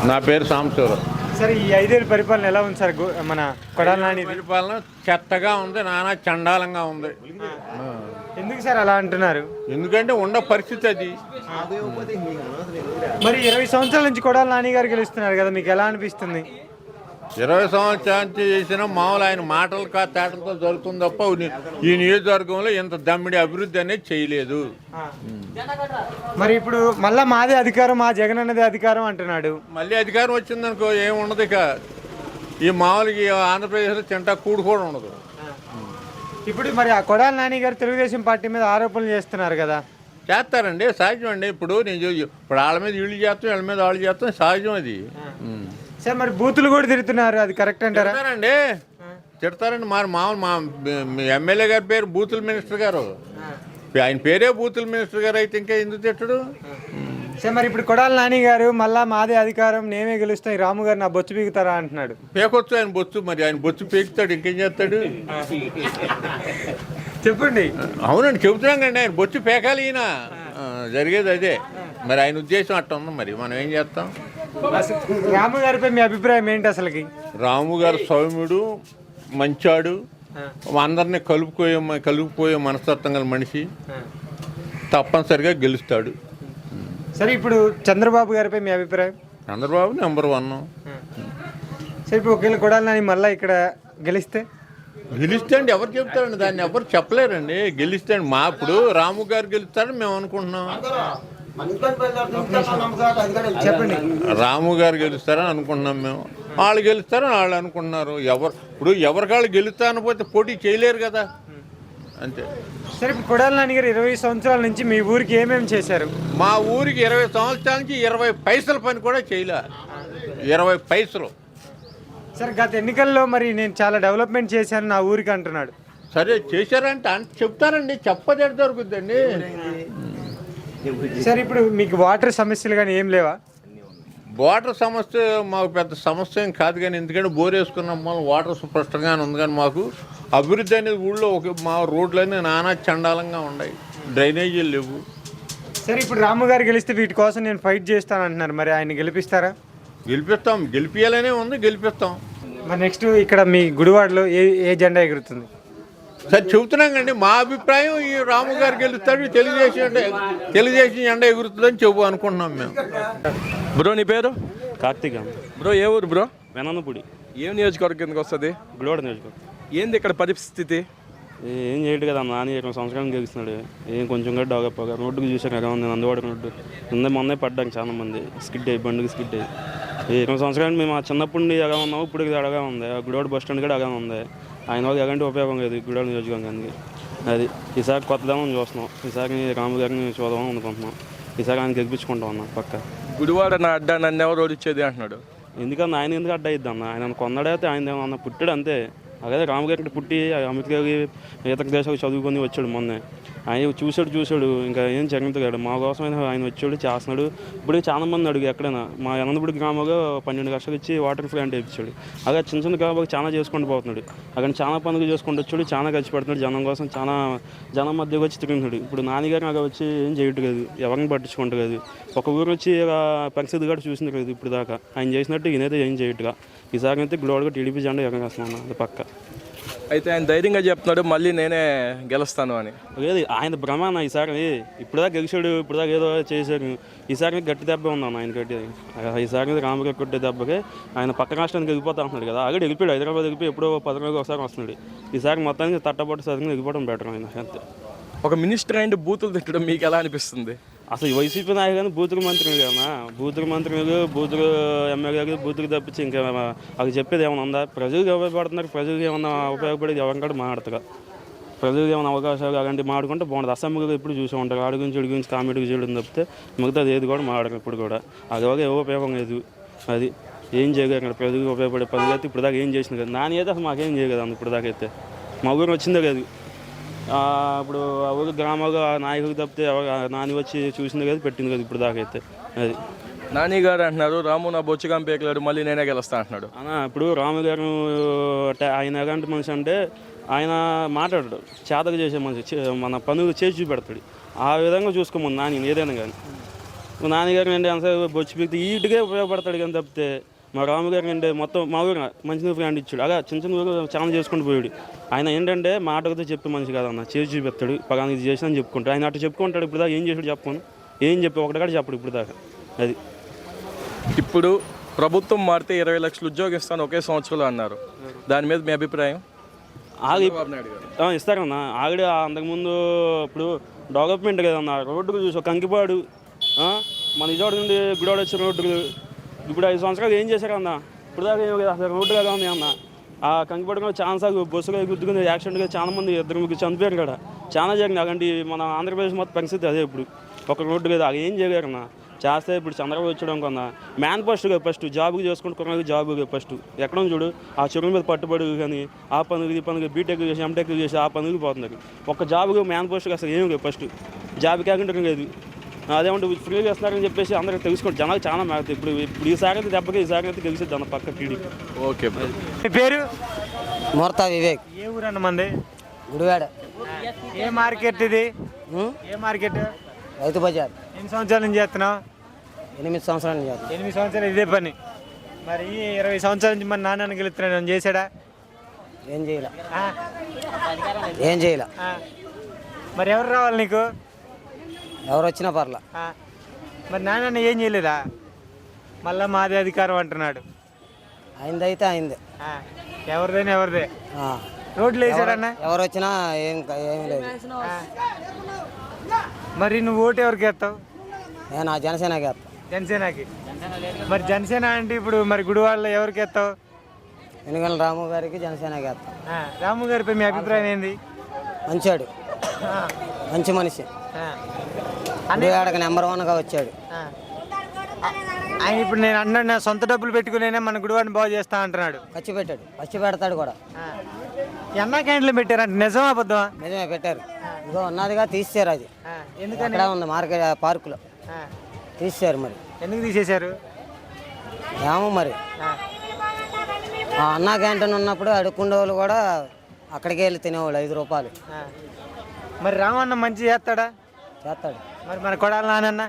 నా పేరు సాంబశివరావు. సరే, ఈ 5 ఏళ్ళ పరిపాలన ఎలా ఉంది సార్? మన కొడాలి నాని పరిపాలన చెత్తగా ఉంది, నానా చండాలంగా ఉంది. ఎందుకు సార్ అలా అంటున్నారు? ఎందుకంటే ఉన్న పరిస్థితి అది. మరి 20 సంవత్సరాల నుంచి కొడాలి నాని గారు గెలుస్తున్నారు కదా, మీకు ఎలా అనిపిస్తుంది? 20 సంవత్సరాల నుంచి చేసిన మామూలు ఆయన మాటలు తేటలతో జరుగుతుంది తప్ప ఈ నియోజకవర్గంలో ఇంత దమ్మిడి అభివృద్ధి అనేది చేయలేదు. మరి ఇప్పుడు మళ్ళా మాదే అధికారం, మా జగన్ అన్నదే అధికారం అంటున్నాడు. మళ్ళీ అధికారం వచ్చిందనుకో ఏముండదు. ఇక ఈ మామూలుగా ఆంధ్రప్రదేశ్లో తింటా కూడు కూడా ఉండదు. ఇప్పుడు మరి ఆ కొడాలి నాని గారు తెలుగుదేశం పార్టీ మీద ఆరోపణలు చేస్తున్నారు కదా. చేస్తారండి, సహజం అండి. ఇప్పుడు ఇప్పుడు వాళ్ళ మీద వీళ్ళు చేస్తాం, వీళ్ళ మీద వాళ్ళు చేస్తాం, సహజం అది. సార్, మరి బూతులు కూడా తిడుతున్నారు, అది కరెక్ట్ అంటారా? తిడతారండి. మరి మామూలు మా ఎమ్మెల్యే గారి పేరు బూతుల మినిస్టర్ గారు, ఆయన పేరే బూతుల మినిస్టర్ గారు, అయితే ఇంకా ఎందుకు తిట్టడు? సార్, మరి ఇప్పుడు కొడాలి నాని గారు మళ్ళా మాదే అధికారం, నేనే గెలుస్తాయి, రాము గారు నా బొచ్చు పీకుతారా అంటున్నాడు. పేకొచ్చు ఆయన బొచ్చు, మరి ఆయన బొచ్చు పీకుతాడు, ఇంకేం చేస్తాడు? చెప్పండి. అవునండి, చెబుతున్నాం కండి, ఆయన బొచ్చు పేకాలి. ఈయన జరిగేది అదే. మరి ఆయన ఉద్దేశం అట్ట ఉంది, మరి మనం ఏం చేస్తాం? రాము గారిపై మీ అభిప్రాయం ఏంటి అసలుకి? రాము గారు సౌమ్యుడు, మంచాడు, అందరినీ కలుపుకోయే మనస్తత్వం గల మనిషి, తప్పనిసరిగా గెలుస్తాడు. సరే, ఇప్పుడు చంద్రబాబు గారిపై మీ అభిప్రాయం? చంద్రబాబు నెంబర్ 1. సరే, ఇప్పుడు ఒకవేళ కొడాలి నాని మళ్ళీ ఇక్కడ గెలిస్తే అండి ఎవరు చెప్తారండి? దాన్ని ఎవరు చెప్పలేరండి. గెలిస్తాండి. ఇప్పుడు రాము గారు గెలుస్తారని మేము అనుకుంటున్నాం. చెప్పండి. రాము గారు గెలుస్తారని అనుకుంటున్నాం మేము, వాళ్ళు గెలుస్తారని వాళ్ళు అనుకుంటున్నారు. ఇప్పుడు ఎవరికాళ్ళు గెలుస్తారని పోతే పోటీ చేయలేరు కదా, అంతే. సరే, ఇప్పుడు కొడాలి నాని గారు 20 సంవత్సరాల నుంచి మీ ఊరికి ఏమేమి చేశారు? మా ఊరికి 20 సంవత్సరాల నుంచి 20 పైసల పని కూడా చేయలే. 20 పైసలు. సరే, గత ఎన్నికల్లో మరి నేను చాలా డెవలప్మెంట్ చేశాను నా ఊరికి అంటున్నాడు. సరే, చేశారంటే చెప్తారండి, చెప్పదేట దొరుకుద్దండి. సరే, ఇప్పుడు మీకు వాటర్ సమస్యలు కానీ ఏం లేవా? వాటర్ సమస్య మాకు పెద్ద సమస్య ఏం కాదు, కానీ ఎందుకంటే బోర్ వేసుకున్నాం మనం, వాటర్ స్పష్టంగానే ఉంది. కానీ మాకు అభివృద్ధి అనేది ఊళ్ళో మా రోడ్లన్నీ నానా చండాలంగా ఉన్నాయి, డ్రైనేజీలు లేవు. సరే, ఇప్పుడు రాము గారు గెలిస్తే వీటి కోసం నేను ఫైట్ చేస్తాను అంటున్నారు, మరి ఆయన గెలిపిస్తారా? గెలిపిస్తాం, గెలిపియాలనే ఉంది, గెలిపిస్తాం. మరి నెక్స్ట్ ఇక్కడ మీ గుడివాడలో ఏ జెండా ఎగురుతుంది? సరే, చెబుతున్నాం కండి, మా అభిప్రాయం ఈ రాము గారు గెలుస్తాడు, తెలుగుదేశం జెండా ఎగురుతుందని చెప్పు అనుకుంటున్నాం మేము. బ్రో, నీ పేరు? కార్తీక్. బ్రో, ఏ ఊరు బ్రో? వెనన్నపూడి. ఏం నియోజకవర్గం కిందకి వస్తుంది? గుడివాడ నియోజకవర్గం. ఏంది ఇక్కడ పరిస్థితి? ఏం చేయడు కదా, నాని 20 సంవత్సరాలు గెలుస్తున్నాడు, ఏం కొంచెం కూడా డెవలప్ అవ్వగా. రోడ్డుకు చూసాక ఎలా ఉంది నందవాడ రోడ్డు, మొన్నే పడ్డానికి చాలా మంది స్కిడ్ అయ్యి, బండికి స్కిడ్ అయ్యి. 20 సంవత్సరాలు మేము చిన్నప్పటి నుండి ఎలా ఉన్నాము, ఇప్పుడు అలాగా ఉంది. గుడివాడ బస్ స్టాండ్ కూడా అలాగే ఉంది. ఆయన వాళ్ళకి ఎలాంటి ఉపయోగం లేదు గుడివాడ నియోజకవర్గానికి. అది ఈసారి కొత్తదామని చూస్తున్నాం, ఈసారి రాము గారిని చూద్దామని అనుకుంటున్నాం, ఈసారి ఆయన గెలిపించుకుంటాం అన్న పక్క. గుడివాడ నా అడ్డా నన్ను ఎవరు ఓడిచ్చేది అంటున్నాడు. ఎందుకన్నా ఆయన ఎందుకు అడ్డా ఇద్దాం అన్న, ఆయన కొన్నాడైతే ఆయన ఏమన్నా పుట్టాడు అంతే. అలాగే రాము గారికి పుట్టి అమెరికా ఇతర దేశాలకు చదువుకొని వచ్చాడు మొన్నే. ఆయన చూశాడు ఇంకా ఏం జరుగుతుంది. మా కోసం ఆయన వచ్చాడు, చేస్తున్నాడు. ఇప్పుడు చాలా మంది అడుగు ఎక్కడైనా మా అనంతపుడి గ్రామంలో 12 లక్షలు ఇచ్చి వాటర్ ప్లాంట్ వేయించాడు. అలాగే చిన్న గ్రామాలకు చాలా చేసుకుంటూ పోతున్నాడు. అక్కడ చాలా పనులు చేసుకుంటూ వచ్చాడు, చాలా ఖర్చు పెడుతున్నాడు జనం కోసం, చాలా జనం మధ్యకి వచ్చి తిరుగుతున్నాడు. ఇప్పుడు నాన్నగారు అక్కడ వచ్చి ఏం చేయట్లేదు, ఎవరిని పట్టించుకుంటలేదు. ఒక ఊరు వచ్చి పరిస్థితి కూడా చూసింది లేదు ఇప్పుడు దాకా. ఆయన చేసినట్టు ఈయనైతే ఏం చేయట్టుగా. ఈసారి అయితే గ్లోడ్గా టీడీపీ జెండా ఎగరేస్తున్నాను, అది పక్క. అయితే ఆయన ధైర్యంగా చెప్తున్నాడు మళ్ళీ నేనే గెలుస్తాను అని. లేదు, ఆయన భ్రమాన. ఈసారి ఇప్పుడుదాకా గెలిచాడు, ఇప్పుడుదాకా ఏదో చేశాడు. ఈసారి గట్టి దెబ్బ ఉందన్న ఆయన గట్టి. ఈసారి రామగారు కొట్టే దెబ్బకి ఆయన పక్క రాష్ట్రానికి వెళ్ళిపోతా ఉంటున్నాడు కదా. అక్కడ వెళ్ళిపోయాడు, హైదరాబాద్ వెళ్ళిపోయి ఎప్పుడో 10 రోజులు ఒకసారి వస్తున్నాడు. ఈసారి మొత్తానికి తట్టబట్టు సరిగ్గా వెళ్ళిపోవడం బెటర్ ఆయన అంతే. ఒక మినిస్టర్ అండ్ బూతులు తిట్టడం మీకు ఎలా అనిపిస్తుంది? అసలు ఈ వైసీపీ నాయకులు బూతులు మంత్రులు కదా, బూతులు మంత్రులు, బూతులు ఎమ్మెల్యేలు, బూతులు తప్పించి ఇంకా అది చెప్పేది ఏమైనా ఉందా? ప్రజలకు ఉపయోగపడుతున్నారు, ప్రజలకు ఏమన్నా ఉపయోగపడేది ఎవరిని కూడా మాట్లాడతారు. ప్రజలకు ఏమైనా అవకాశాలు అలాంటివి మాడుకుంటే బాగుంటుంది. అసెంబ్లీలో ఎప్పుడు చూసే ఉంటారు, ఆడి గురించి కామెడీకి చేయడం తప్పితే మిగతా ఏది కూడా మాడరు ఇప్పుడు కూడా. అది ఒక ఏ ఉపయోగం లేదు. అది ఏం చేయగలరు ప్రజలకు ఉపయోగపడే పనులు అయితే ఇప్పుడు దాకా ఏం చేసింది కదా. నాని అయితే అసలు మాకేం చేయగలదు ఇప్పుడు దాకా అయితే. మా ఊరు వచ్చిందే కదా, ఇప్పుడు ఆ ఊరు గ్రామాల్లో నాయకులు తప్పితే నాని వచ్చి చూసింది కదా, పెట్టింది కదా ఇప్పుడు దాకా అయితే. అది నాని గారు అంటున్నారు రాము నా బొచ్చుగాం పేకలేడు, మళ్ళీ నేనే గెలుస్తా అంటున్నాడు. ఇప్పుడు రాము గారు ఆయన ఎలాంటి మనిషి అంటే ఆయన మాట్లాడాడు, చేతకు చేసే మనిషి, మన పనులు చేసి చూపెడతాడు. ఆ విధంగా చూసుకోమని నాని ఏదైనా కానీ. మా నాన్నగారు అంటే అంత బొచ్చు పీకి ఈటుగా ఉపయోగపడతాడు కానీ తప్పితే మా రాముగారు అంటే మొత్తం మా ఊరు మంచినీరు ఫ్రెండ్ ఇచ్చాడు అలా చిన్న చిన్న ఊరు చాలా చేసుకుంటూ పోయాడు. ఆయన ఏంటంటే మాటలతో చెప్పే మనిషి కాదన్న, చేసి చూపిస్తాడు. పలానా ఇది చేసినా అని చెప్పుకుంటాడు. ఆయన అటు చెప్పుకుంటాడు. ఇప్పుడు దాకా ఏం చేసాడు చెప్పను, ఏం చెప్పి ఒకటి కూడా చెప్పడు ఇప్పుడు దాకా. అది ఇప్పుడు ప్రభుత్వం మారితే 20 లక్షలు ఉద్యోగం ఇస్తాను ఒకే సంవత్సరంలో అన్నారు. దాని మీద మీ అభిప్రాయం? ఆగి ఇస్తారన్న. ఆవిడ అంతకుముందు ఇప్పుడు డెవలప్మెంట్ కదన్న, రోడ్డుకు చూసి ఒక కంకిపాడు మన విజయవాడ నుండి గుడివాడ వచ్చే రోడ్డు ఇప్పుడు 5 సంవత్సరాలు ఏం చేశారన్న? ఇప్పుడు దాకా ఏం అసలు రోడ్డు కదా ఉంది అన్న. ఆ కంకిపాడు కూడా చాలా సార్లు బస్సుగా గుద్దుకుని యాక్సిడెంట్గా చాలా మంది 2 చనిపోయారు కదా, చాలా జరిగింది. అలాంటి మన ఆంధ్రప్రదేశ్ మొత్తం పరిస్థితి అదే. ఇప్పుడు ఒక రోడ్డు కదా అది ఏం చేయలేరన్న. చేస్తే ఇప్పుడు చంద్రబాబు వచ్చడం కన్నా మేనిఫెస్టోగా ఫస్ట్ జాబుకి చేసుకుంటూ కొన్నాళ్ళకి జాబుగా ఫస్ట్ ఎక్కడో చూడు ఆ చెరువు మీద పట్టుబడి కానీ ఆ పనులు ఈ పనులు బీటెక్ చేసి ఎంటెక్ చేసి ఆ పనులకి పోతున్నారు. ఒక్క జాబుగా మేనిఫెస్టోగా అసలు ఏం లేదు. ఫస్ట్ జాబ్ కాకుండా లేదు. అదేమంటే ఫ్రీగా చేస్తున్నారని చెప్పేసి అందరికి తెలుసుకోండి. జనాలు చాలా మారుతాయి. ఇప్పుడు ఈసారి అయితే దెబ్బకి ఈసారి అయితే గెలిచిద్ది అన్న పక్క టీడీపీ. ఓకే. మీ పేరు? ముహూర్త వివేక్. ఏ ఊరు అన్న మంది? గుడివాడ. ఏ మార్కెట్ ఇది? ఏ మార్కెట్? రైతు బజార్. ఎన్ని సంవత్సరాల నుంచి చేస్తున్నావు? 8 సంవత్సరాల నుంచి చేస్తాను. 8 సంవత్సరాలు ఇదే పని. మరి 20 సంవత్సరాల నుంచి మన నాన్న గెలుస్తున్నాడు చేశాడా? ఏం చేయలే. ఏం చేయలే. మరి ఎవరు రావాలి నీకు? ఎవరు వచ్చినా పర్లా. మరి నాన్న ఏం చేయలేదా? మళ్ళా మాదే అధికారం అంటున్నాడు. అయిందైతే అయిందే. ఎవరిదైనా ఎవరిదే. రోడ్లు వేసాడన్న. ఎవరు వచ్చినా ఏం లేదు. మరి నువ్వు ఓటు ఎవరికి వేస్తావు? నేను ఆ జనసేనకి వేస్తాను. జనసేనకి. మరి జనసేన అంటే ఇప్పుడు మరి గుడివాడలో ఎవరికి వేస్తావు? ఎన్నికల రాము గారికి జనసేనకి వేస్తాను. రాము గారిపై మీ అభిప్రాయం ఏంది? మంచాడు, మంచి మనిషి. గుడివాడకి నెంబర్ 1గా వచ్చాడు. ఆయన ఇప్పుడు నేను అన్నాడు నా సొంత డబ్బులు పెట్టుకునే మన గుడివాడిని బాగు చేస్తా అంటున్నాడు. ఖర్చు పెట్టాడు, ఖర్చు పెడతాడు కూడా. అన్నా క్యాంటీన్లు పెట్టారంట, నిజమా అబద్ధమా? నిజమే, పెట్టారు. ఇదిగో ఉన్నదిగా తీసారు. అది ఎందుకని? అక్కడ ఉంది మార్కెట్ పార్కులో తీసారు. మరి ఎందుకు తీసేశారు ఏమో మరి. అన్నా క్యాంటీన్ ఉన్నప్పుడు అడుక్కునే వాళ్ళు కూడా అక్కడికి వెళ్ళి తినేవాళ్ళు 5 రూపాయలు. మరి రామన్న మంచి చేస్తాడా? చేస్తాడు. మరి మన కొడాలి నానన్న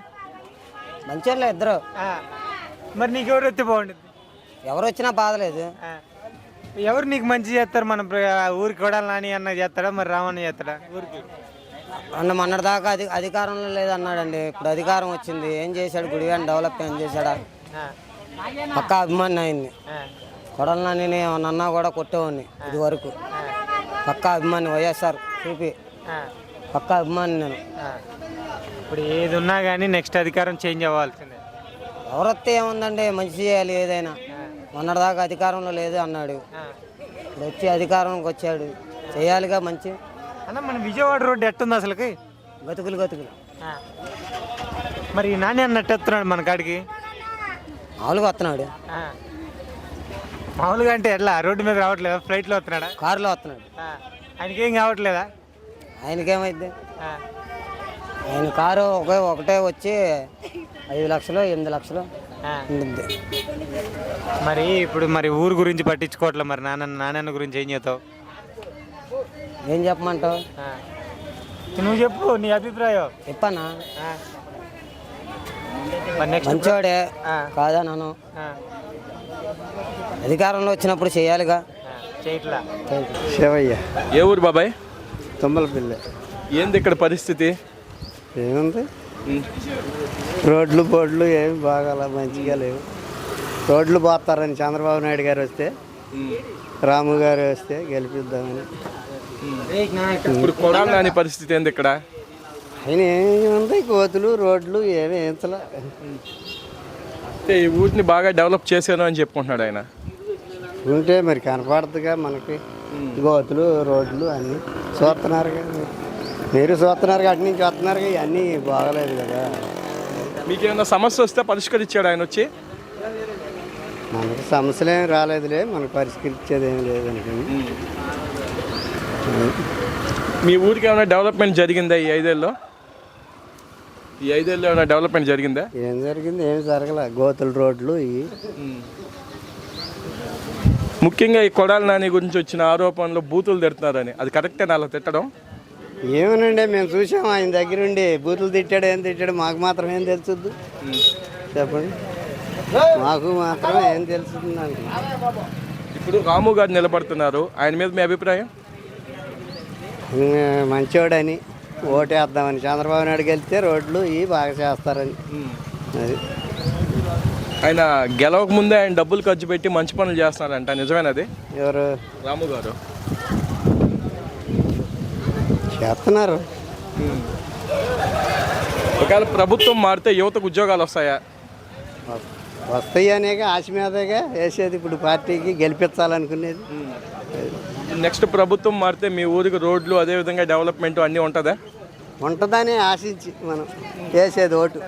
మంచివాళ్ళే ఇద్దరు. మరి నీకు ఎవరు వస్తే బాగుంటుంది? ఎవరు వచ్చినా బాధలేదు. ఎవరు నీకు మంచి చేస్తారు? మన ఊరికి కొడాలి నాని అన్న చేస్తాడా, మరి రామన్న చేస్తాడా ఊరికి? మొన్నటిదాకా అధికారంలో లేదన్నాడండి. ఇప్పుడు అధికారం వచ్చింది. ఏం చేశాడు? గుడివాడిని డెవలప్ ఏం చేశాడా? పక్కా అభిమాని అయింది. కొడాలి నాని ఏమన్నా కూడా కొట్టేవాడిని ఇది వరకు. పక్కా అభిమాని వైఎస్ఆర్ చూపి పక్కా అభిమాని నేను. ఇప్పుడు ఏది ఉన్నా కానీ నెక్స్ట్ అధికారం చేంజ్ అవ్వాల్సిందే. ఎవరొస్తే ఏముందండి, మంచి చేయాలి ఏదైనా. మొన్నటిదాకా అధికారంలో లేదు అన్నాడు. ఇప్పుడు వచ్చి అధికారంకి వచ్చాడు, చేయాలిగా మంచి. అన్న మన విజయవాడ రోడ్డు ఎట్టుంది అసలుకి? గతుకులు గతుకులు. మరి నాని అన్నట్టు ఎత్తున్నాడు మన కాడికి? మామూలుగా వస్తున్నాడు. మామూలుగా అంటే ఎట్లా? రోడ్డు మీద రావట్లేదా? ఫ్లైట్లో వస్తున్నాడా? కారులో వస్తున్నాడు. ఆయనకేం కావట్లేదా? ఆయనకేమైంది? ఆయన కారు ఒకటే వచ్చి 5 లక్షలు 8 లక్షలు ఉంటుంది. మరి ఇప్పుడు మరి ఊరు గురించి పట్టించుకోవట్లే. మరి నాన్న గురించి ఏం చేస్తావు? ఏం చెప్పమంటావు? నువ్వు చెప్పు నీ అభిప్రాయం. చెప్పన్నా. మంచివాడే కాదా నన్ను. అధికారంలో వచ్చినప్పుడు చేయాలిగా. చేయట్లా. శివయ్య. ఏ ఊరు బాబాయ్? తుమ్మలపల్లి. ఏంది ఇక్కడ పరిస్థితి? ఏముంది, రోడ్లు బోడ్లు ఏమి బాగాల మంచిగా లేవు. రోడ్లు పోతారని చంద్రబాబు నాయుడు గారు వస్తే, రాము గారు వస్తే గెలిపిద్దామని. ఇప్పుడు కొడాలి నాని పరిస్థితి ఏంది ఇక్కడ? ఆయన ఏముంది, కోతులు రోడ్లు ఏమి ఎంతలా. అంటే ఈ ఊరిని బాగా డెవలప్ చేశాను అని చెప్పుకుంటున్నాడు ఆయన. ఉంటే మరి కనపడుతుందిగా మనకి. గోతులు రోడ్లు అన్నీ చూస్తున్నారుగా, మీరు చూస్తున్నారు, అటు నుంచి వస్తున్నారుగా. ఇవన్నీ బాగలేదు కదా. మీకేమైనా సమస్య వస్తే పరిష్కరించాడు ఆయన వచ్చి? మనకు సమస్యలు ఏమి రాలేదులే, మనకు పరిష్కరించేది ఏమి లేదనుకుని. మీ ఊరికి ఏమైనా డెవలప్మెంట్ జరిగిందా ఈ 5 ఏళ్ళలో? ఈ 5 ఏళ్ళలో ఏమైనా డెవలప్మెంట్ జరిగిందా? ఏం జరిగింది? ఏమి జరగలే. గోతులు రోడ్లు ఇవి. ముఖ్యంగా ఈ కొడాలి నాని గురించి వచ్చిన ఆరోపణలు బూతులు తిడుతున్నారని, అది కరెక్టే అలా తిట్టడం? ఏమోనండి, మేము చూసాం ఆయన దగ్గరుండి. బూతులు తిట్టాడు, ఏం తిట్టాడు మాకు మాత్రం ఏం తెలుసుద్దు. చెప్పండి, మాకు మాత్రం ఏం తెలుస్తుందండి. ఇప్పుడు రాము గారు నిలబడుతున్నారు, ఆయన మీద మీ అభిప్రాయం? మంచోడని ఓటేద్దామని, చంద్రబాబు నాయుడు వెళ్తే రోడ్లు ఇవి బాగా చేస్తారని. అది ఆయన గెలవక ముందే ఆయన డబ్బులు ఖర్చు పెట్టి మంచి పనులు చేస్తున్నారంట, నిజమేనది? ఎవరు రాము గారు చేస్తున్నారు. ఒకవేళ ప్రభుత్వం మారితే యువతకు ఉద్యోగాలు వస్తాయా? వస్తాయి అనేగా ఆశ మీదగా వేసేది. ఇప్పుడు పార్టీకి గెలిపించాలనుకునేది. నెక్స్ట్ ప్రభుత్వం మారితే మీ ఊరికి రోడ్లు అదేవిధంగా డెవలప్మెంట్ అన్నీ ఉంటుందా? ఉంటుందని ఆశించి మనం వేసేది ఓటు.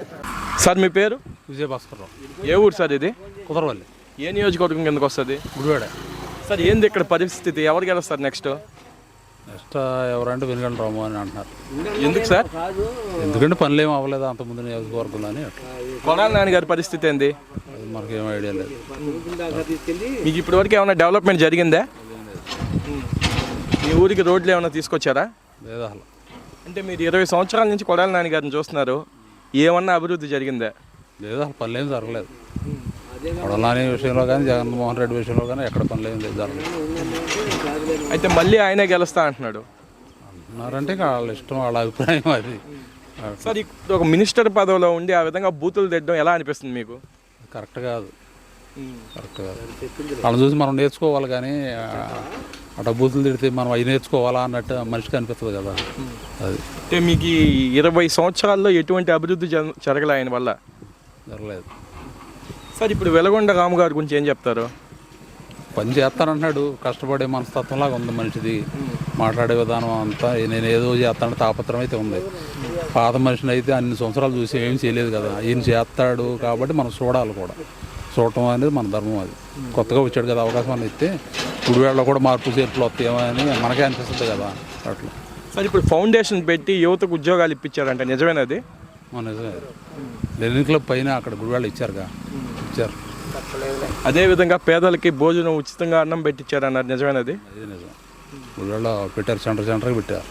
సార్ మీ పేరు? విజయభాస్కర్రావు. ఏ ఊరు సార్ ఇది? కుదరవల్లి, ఏ నియోజకవర్గం కిందకు వస్తుంది? గుడివాడ. సార్ ఏంది ఇక్కడ పరిస్థితి, ఎవరు గెలుస్తారు నెక్స్ట్? నెక్స్ట్ ఎవరంటే వెనుగంట రాము అని అంటున్నారు. ఎందుకు సార్? ఎందుకంటే పనులు ఏమి అవ్వలేదు అంతకుముందు నియోజకవర్గంలో అని. అట్లా కొడాలి నాన్నగారి పరిస్థితి ఏంది? అది మనకేం ఐడియా లేదు. మీకు ఇప్పటివరకు ఏమైనా డెవలప్మెంట్ జరిగిందా? మీ ఊరికి రోడ్లు ఏమైనా తీసుకొచ్చారా? లేదా అసలు. అంటే మీరు 20 సంవత్సరాల నుంచి కొడాలి నాన్నగారిని చూస్తున్నారు, ఏమన్నా అభివృద్ధి జరిగిందా? లేదా అసలు పనులు ఏం జరగలేదు. కొడలాని విషయంలో కానీ జగన్మోహన్ రెడ్డి విషయంలో కానీ ఎక్కడ పనులు ఏం జరగలేదు. అయితే మళ్ళీ ఆయనే గెలుస్తా అంటున్నాడు అన్నారంటే ఇక వాళ్ళ ఇష్టం, వాళ్ళ అభిప్రాయం అది. సార్. ఇప్పుడు ఒక మినిస్టర్ పదవిలో ఉండి ఆ విధంగా బూతులు తిట్టడం ఎలా అనిపిస్తుంది మీకు? కరెక్ట్ కాదు, కరెక్ట్ కాదు. వాళ్ళని చూసి మనం నేర్చుకోవాలి కానీ అట్లా బూతులు తిడితే మనం అవి నేర్చుకోవాలా అన్నట్టు మనిషికి అనిపిస్తుంది కదా. అది అంటే మీకు ఈ 20 సంవత్సరాల్లో ఎటువంటి అభివృద్ధి జరగలే ఆయన వల్ల? జరగలేదు. సార్ ఇప్పుడు వెలగొండ రాము గారి గురించి ఏం చెప్తారు? పని చేస్తానంటున్నాడు, కష్టపడే మనస్తత్వంలాగా ఉంది మనిషిది. మాట్లాడే విధానం అంతా నేను ఏదో చేస్తాను తాపత్రం అయితే ఉంది. పాత మనిషిని అయితే అన్ని సంవత్సరాలు చూసి ఏం చేయలేదు కదా, ఈయన చేస్తాడు కాబట్టి మనం చూడాలి కూడా. చూడటం అనేది మన ధర్మం. అది కొత్తగా వచ్చాడు కదా, అవకాశం అని ఇస్తే గుడివాడలో కూడా మార్పు చేర్పులు వస్తాయేమో అని మనకే అనిపిస్తుంది కదా. అట్లా సార్ ఇప్పుడు ఫౌండేషన్ పెట్టి యువతకు ఉద్యోగాలు ఇప్పించారంట, నిజమేనది? నిజమే. లెనిన్ క్లబ్ పైన అక్కడ గుడివాడలో ఇచ్చారుగా, ఇచ్చారు. అదేవిధంగా పేదలకి భోజనం ఉచితంగా అన్నం పెట్టించారన్నారు, నిజమేనది? అదే నిజం. గుడివాడలో పెట్టారు, సెంటర్కి పెట్టారు.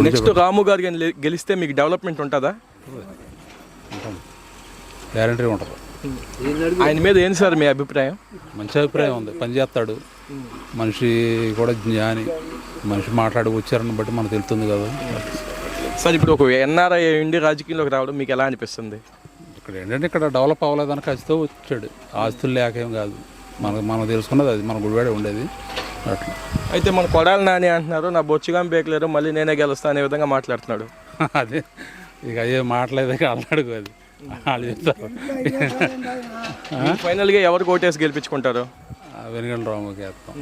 నెక్స్ట్ రాము గారు గెలిస్తే మీకు డెవలప్మెంట్ ఉంటుందా? ఉంటుంది, గ్యారంటీ ఉంటుంది. ఆయన మీద ఏంటి సార్ మీ అభిప్రాయం? మంచి అభిప్రాయం ఉంది, పని చేస్తాడు, మనిషి కూడా జ్ఞాని. మనిషి మాట్లాడి వచ్చారని బట్టి మనకు తెలుస్తుంది కదా. సార్ ఇప్పుడు ఒక ఎన్ఆర్ఐ ఉండి రాజకీయంలోకి రావడం మీకు ఎలా అనిపిస్తుంది? ఇక్కడ ఏంటంటే ఇక్కడ డెవలప్ అవ్వలేదని ఖచ్చితంగా వచ్చాడు. ఆస్తులు లేకేం కాదు, మనం తెలుసుకున్నది అది. మన గుడివాడే ఉండేది అట్లా. అయితే మన కొడాలి నాని అంటున్నారు, నా బొచ్చుగా బేకలేరు, మళ్ళీ నేనే గెలుస్తా అనే విధంగా మాట్లాడుతున్నాడు. అదే ఇక అయ్యే మాట్లాడేది అన్నాడు, అది వాళ్ళు చెప్తారు. ఫైనల్గా ఎవరికి ఓటేసి గెలిపించుకుంటారు? వెనుగంట రాముకి వేస్తాం.